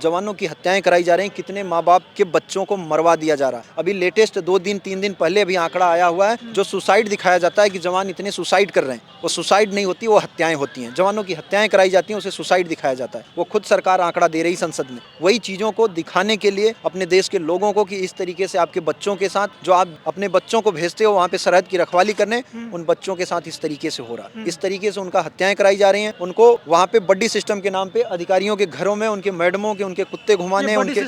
जवानों की हत्याएं कराई जा रही हैं, कितने माँ बाप के बच्चों को मरवा दिया जा रहा है। अभी लेटेस्ट 2 दिन 3 दिन पहले अभी आंकड़ा आया हुआ है, जो सुसाइड दिखाया जाता है कि जवान इतने सुसाइड कर रहे हैं। वो सुसाइड नहीं होती, वो हत्याएं होती हैं। जवानों की हत्याएं कराई जाती हैं, उसे सुसाइड दिखाया जाता है। वो खुद सरकार आंकड़ा दे रही संसद में। वही चीजों को दिखाने के लिए अपने देश के लोगों को कि इस तरीके से आपके बच्चों के साथ, जो आप अपने बच्चों को भेजते हो वहाँ पे सरहद की रखवाली करने, उन बच्चों के साथ इस तरीके से हो रहा है। इस तरीके से उनका हत्याएं कराई जा रही हैं। उनको वहाँ पे बड्डी सिस्टम के नाम पे अधिकारियों के घरों में उनके मैडमों के, उनके कुत्ते घुमाने, उनके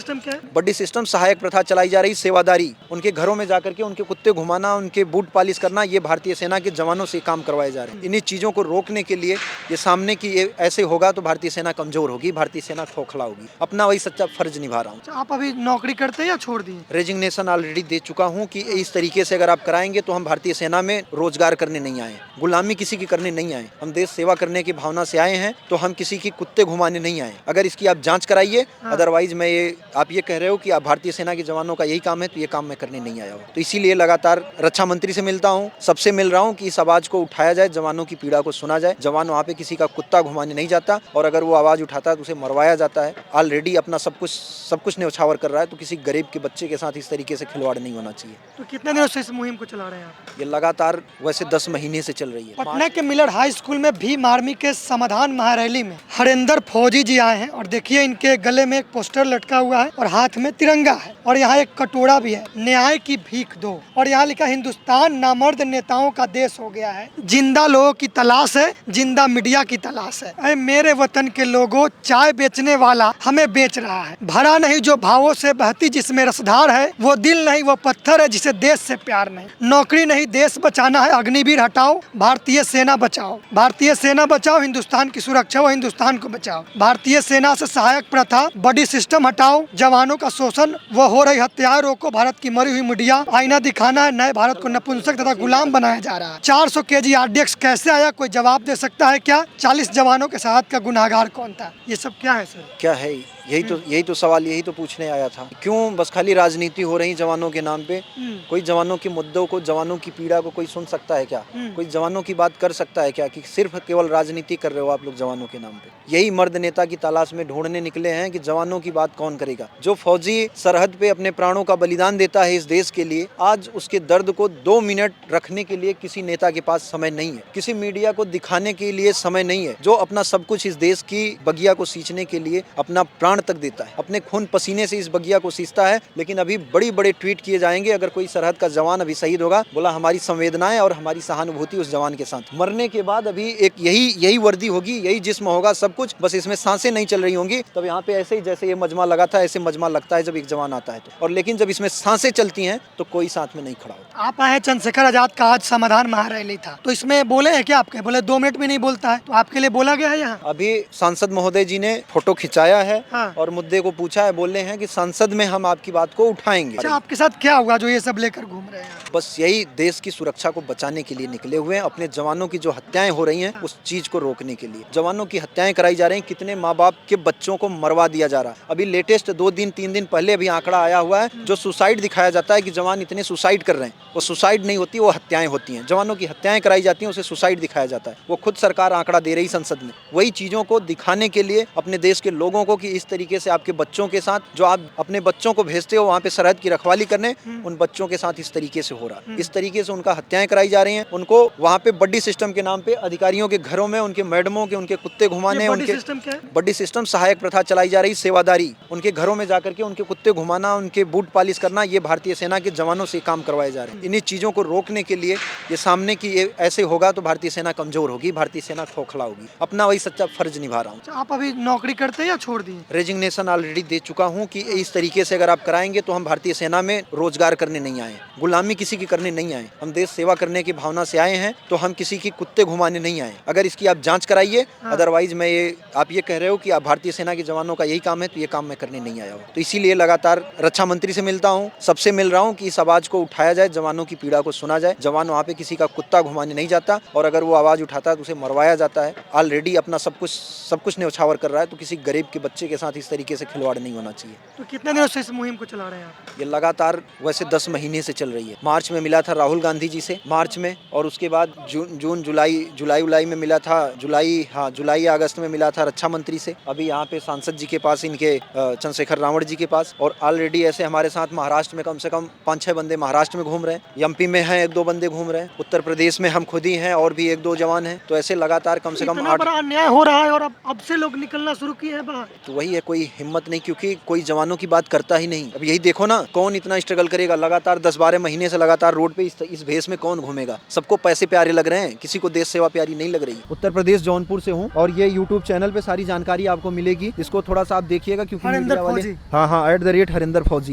बड्डी सिस्टम सहायक प्रथा चलाई जा रही, सेवादारी, उनके घरों में जाकर के उनके कुत्ते घुमाना, उनके बूट पालिश करना, ये भारतीय सेना के जवानों से काम करवाए जा रहे हैं। इन्हीं चीजों को रोकने के लिए ये सामने की ऐसे होगा तो भारतीय सेना कमजोर होगी, भारतीय सेना खोखला होगी। अपना वही सच्चा फर्ज निभा रहा हूँ। आप अभी नौकरी करते हैं या छोड़ दिए? रेजिग्नेशन ऑलरेडी दे चुका हूँ कि इस तरीके से अगर आप कराएंगे तो हम भारतीय सेना में रोजगार करने नहीं आए, गुलामी किसी की करने नहीं आए। हम देश सेवा करने की भावना से आए हैं, तो हम किसी की कुत्ते घुमाने नहीं आए। अगर इसकी आप जांच कराइए, अदरवाइज मैं आप ये कह रहे हो कि आप भारतीय सेना के जवानों का यही काम है, तो ये काम मैं करने नहीं आया हूँ। तो इसीलिए लगातार रक्षा मंत्री से मिलता हूँ, सबसे मिल रहा हूँ कि इस आवाज को उठाया जाए, जवानों की पीड़ा को सुना जाए। जवान वहाँ पे किसी का कुत्ता घुमाने नहीं जाता, और अगर वो आवाज उठाता है तो उसे मरवाया जाता है। ऑलरेडी अपना सब कुछ न्यौछावर कर रहा है, तो किसी गरीब के बच्चे के साथ इस तरीके से खिलवाड़ नहीं होना चाहिए। तो कितने दिनों से इस मुहिम को चला रहे हैं आप? ये लगातार वैसे 10 महीने से चल रही है। पटना के मिलर हाई स्कूल में भीम आर्मी के समाधान महारैली में हरेंद्र फौजी जी आए हैं, और देखिए इनके गले में एक पोस्टर लटका हुआ है और हाथ में तिरंगा है, और यहाँ एक कटोरा भी है, न्याय की भीख दो, और यहाँ लिखा हिंदुस्तान नामर्द नेताओं का देश हो गया है, जिंदा लोगों की तलाश है, जिंदा मीडिया की तलाश है। अरे मेरे वतन के लोगों, चाय बेचने वाला हमें बेच रहा है। भरा नहीं जो भावों से बहती जिसमें रसधार है, वो दिल नहीं वो पत्थर है जिसे देश से प्यार नहीं। नौकरी नहीं देश बचाना है, अग्निवीर हटाओ, भारतीय सेना बचाओ, भारतीय सेना बचाओ, हिंदुस्तान की सुरक्षा व हिंदुस्तान को बचाओ। भारतीय सेना से सहायक प्रथा, बॉडी सिस्टम हटाओ, जवानों का शोषण व हो रही हत्याएं रोको, भारत की मरी हुई मीडिया, आईना दिखाना है, नए भारत को नपुंसक तथा गुलाम बनाया जा रहा है। 400 kg RDX कैसे आया, कोई जवाब दे सकता है क्या? 40 जवानों के साथ का गुनाहगार कौन था? ये सब क्या है सर? क्या है? यही तो सवाल, यही तो पूछने आया था। क्यों बस खाली राजनीति हो रही जवानों के नाम पे? कोई जवानों के मुद्दों को, जवानों की पीड़ा को कोई सुन सकता है क्या? कोई जवानों की बात कर सकता है क्या? कि सिर्फ केवल राजनीति कर रहे हो आप लोग जवानों के नाम पे। यही मर्द नेता की तलाश में ढूंढने निकले हैं कि जवानों की बात कौन करेगा। जो फौजी सरहद पे अपने प्राणों का बलिदान देता है इस देश के लिए, आज उसके दर्द को 2 मिनट रखने के लिए किसी नेता के पास समय नहीं है, किसी मीडिया को दिखाने के लिए समय नहीं है। जो अपना सब कुछ इस देश की बगिया को सींचने के लिए अपना प्राण तक देता है, अपने खून पसीने से इस बगिया को सींचता है। लेकिन अभी बड़ी बड़े ट्वीट किए जाएंगे अगर कोई सरहद का जवान अभी शहीद होगा, बोला हमारी संवेदनाएं और हमारी सहानुभूति उस जवान के साथ। मरने के बाद अभी एक यही वर्दी होगी, यही जिस्म होगा, सब कुछ, बस इसमें सांसें नहीं चल रही होंगी। तब यहाँ पे ऐसे ही जैसे ये मजमा लगा था, ऐसे मजमा लगता है जब एक जवान आता है तो। और लेकिन जब इसमें सांसें चलती हैं तो कोई साथ में नहीं खड़ा होता। आप आए चंद्रशेखर आजाद का आज समाधान महारैली था, तो इसमें बोले हैं क्या? आपके बोले 2 मिनट भी नहीं बोलता है, तो आपके लिए बोला गया है यहाँ? अभी सांसद महोदय जी ने फोटो खिंचाया है और मुद्दे को पूछा है, बोल रहे हैं कि संसद में हम आपकी बात को उठाएंगे। अच्छा, आपके साथ क्या हुआ जो ये सब लेकर घूम रहे हैं? बस यही देश की सुरक्षा को बचाने के लिए निकले हुए हैं, अपने जवानों की जो हत्याएं हो रही हैं उस चीज को रोकने के लिए। जवानों की हत्याएं कराई जा रही हैं, कितने माँ बाप के बच्चों को मरवा दिया जा रहा है। अभी लेटेस्ट 2 दिन 3 दिन पहले अभी आंकड़ा आया हुआ है, जो सुसाइड दिखाया जाता है कि जवान इतने सुसाइड कर रहे हैं। वो सुसाइड नहीं होती, वो हत्याएं होती हैं। जवानों की हत्याएं कराई जाती हैं, उसे सुसाइड दिखाया जाता है। वो खुद सरकार आंकड़ा दे रही संसद में। वही चीजों को दिखाने के लिए अपने देश के लोगों को कि इस तरीके से आपके बच्चों के साथ, जो आप अपने बच्चों को भेजते हो वहाँ पे सरहद की रखवाली करने, उन बच्चों के साथ इस तरीके से हो रहा है। इस तरीके से उनका हत्याएं कराई जा रही हैं। उनको वहाँ पे बड्डी सिस्टम के नाम पे अधिकारियों के घरों में उनके मैडमों के, उनके कुत्ते घुमाने, उनके बड्डी सिस्टम सहायक प्रथा चलाई जा रही, सेवादारी, उनके घरों में जाकर के उनके कुत्ते घुमाना, उनके बूट पालिश करना, ये भारतीय सेना के जवानों से काम करवाए जा रहे हैं। इन्हीं चीजों को रोकने के लिए ये सामने की ऐसे होगा तो भारतीय सेना कमजोर होगी, भारतीय सेना खोखला होगी। अपना वही सच्चा फर्ज निभा रहा हूँ। आप अभी नौकरी करते हैं या छोड़ दिए? रेजिग्नेशन ऑलरेडी दे चुका हूँ कि इस तरीके से अगर आप कराएंगे तो हम भारतीय सेना में रोजगार करने नहीं आए, गुलामी किसी की करने नहीं आए। हम देश सेवा करने की भावना से आए हैं, तो हम किसी की कुत्ते घुमाने नहीं आए। अगर इसकी आप जांच कराइए, अदरवाइज आप ये कह रहे हो कि आप भारतीय सेना के जवानों का यही काम है, तो ये काम मैं करने नहीं आया हूँ। तो इसीलिए लगातार रक्षा मंत्री से मिलता हूँ, सबसे मिल रहा हूँ कि इस आवाज को उठाया जाए, जवानों की पीड़ा को सुना जाए। जवान वहाँ पे किसी का कुत्ता घुमाने नहीं जाता, और अगर वो आवाज उठाता है तो उसे मरवाया जाता है। ऑलरेडी अपना सब कुछ न्यौछावर कर रहा है, तो किसी गरीब के बच्चे के साथ इस तरीके से खिलवाड़ नहीं होना चाहिए। तो कितने दिनों से इस मुहिम को चला रहे हैं आप? ये लगातार वैसे 10 महीने से चल रही है। मार्च में मिला था राहुल गांधी जी से, मार्च में, और उसके बाद जून जुलाई में मिला था, जुलाई या अगस्त में मिला था रक्षा मंत्री से। अभी यहाँ पे सांसद जी के पास इनके चंद्रशेखर रावण जी के पास, और ऑलरेडी ऐसे हमारे साथ महाराष्ट्र में कम से कम 5-6 बंदे महाराष्ट्र में घूम रहे हैं, एमपी में हैं 1-2 बंदे घूम रहे हैं, उत्तर प्रदेश में हम खुद ही हैं और भी 1-2 जवान हैं। तो ऐसे लगातार कम से कम इतना 8। बड़ा अन्याय हो रहा है और अब से लोग निकलना शुरू किए हैं बाहर। तो वही है, कोई हिम्मत नहीं, क्योंकि कोई जवानों की बात करता ही नहीं। अब यही देखो ना, कौन इतना स्ट्रगल करेगा लगातार 10-12 महीने से लगातार रोड पे इस भेष में कौन घूमेगा। सबको पैसे प्यारे लग रहे हैं, किसी को देश सेवा प्यारी नहीं लग रही। उत्तर प्रदेश जौनपुर से हूँ और ये यूट्यूब चैनल पे सारी जानकारी आपको मिलेगी, इसको थोड़ा सा आप देखिएगा, क्योंकि हरिंदर मीडिया वाले फौजी। हाँ @ हरिंदर फौजी।